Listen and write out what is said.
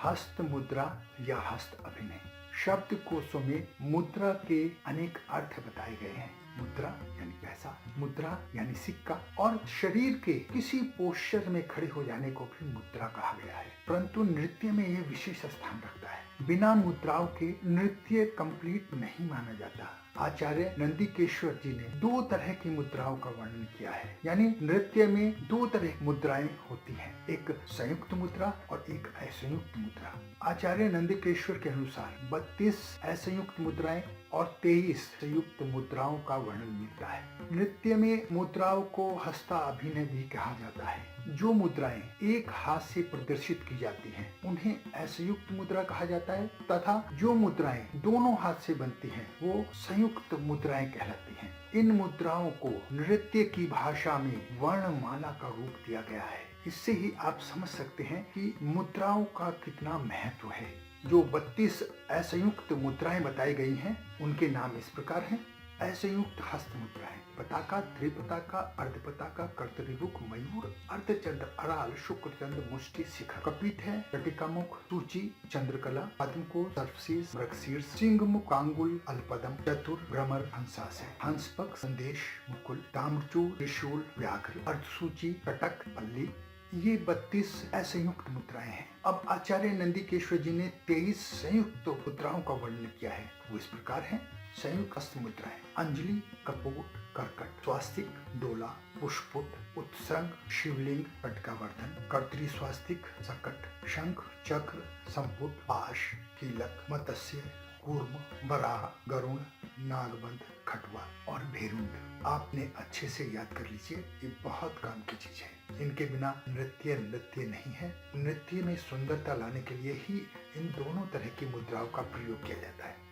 हस्त मुद्रा या हस्त अभिनय। शब्दकोशों में मुद्रा के अनेक अर्थ बताए गए हैं। मुद्रा यानी पैसा, मुद्रा यानी सिक्का, और शरीर के किसी पोस्चर में खड़े हो जाने को भी मुद्रा कहा गया है। परंतु नृत्य में यह विशेष स्थान रखता है। बिना मुद्राओं के नृत्य कंप्लीट नहीं माना जाता। आचार्य नंदिकेश्वर जी ने 2 तरह की मुद्राओं का वर्णन किया है। यानी नृत्य में 2 तरह की मुद्राएं होती हैं, एक संयुक्त मुद्रा और एक असंयुक्त मुद्रा। आचार्य नंदिकेश्वर के अनुसार 32 असंयुक्त मुद्राएं और 23 संयुक्त मुद्राओं का वर्णन मिलता है। नृत्य में मुद्राओं को हस्ता अभिनय भी कहा जाता है। जो मुद्राएं एक हाथ से प्रदर्शित की जाती हैं उन्हें असंयुक्त मुद्रा कहा जाता है, तथा जो मुद्राएं दोनों हाथ से बनती हैं वो संयुक्त मुद्राएं कहलाती हैं। इन मुद्राओं को नृत्य की भाषा में वर्णमाला का रूप दिया गया है। इससे ही आप समझ सकते हैं कि मुद्राओं का कितना महत्व है। जो 32 असंयुक्त मुद्राएं बताई गई हैं उनके नाम इस प्रकार हैं। असंयुक्त हस्त मुद्राएं: पताका, त्रिपताका, अर्धपताका, कर्तरीमुख, मयूर, अर्धचंद्र, अराल, शुक्रचंद्र, मुष्टि, शिखर, कपित है, कटिकामुख, सूची, चंद्रकला, पद्मकोश, सर्पशीर्ष, मृगशीर्ष, सिंहमुख, अंगुल, अल्पदम, चतुर, भ्रमर, हंसास है, हंसपक, संदेश, मुकुल, ताम्रचूड़, त्रिशूल, व्याघ्र, अर्धसूची, कटक, पल्ली। ये 32 असंयुक्त मुद्राएं हैं। अब आचार्य नंदिकेश्वर जी ने 23 संयुक्त मुद्राओं का वर्णन किया है। वो इस प्रकार है। संयुक्त हस्त मुद्राएं: अंजलि, कपोट, करकट, स्वास्तिक, डोला, पुष्पुट, उत्संग, शिवलिंग, कटकावर्धन, कर्तरी स्वास्तिक, सकट, शंख, चक्र, संपुट, पाश, कीलक, मत्स्य, कूर्म, बराह, गरुण, नागबंध, खटवा और भेरुंड। आपने अच्छे से याद कर लीजिए, ये बहुत काम की चीज है। इनके बिना नृत्य नहीं है। नृत्य में सुंदरता लाने के लिए ही इन दोनों तरह की मुद्राओं का प्रयोग किया जाता है।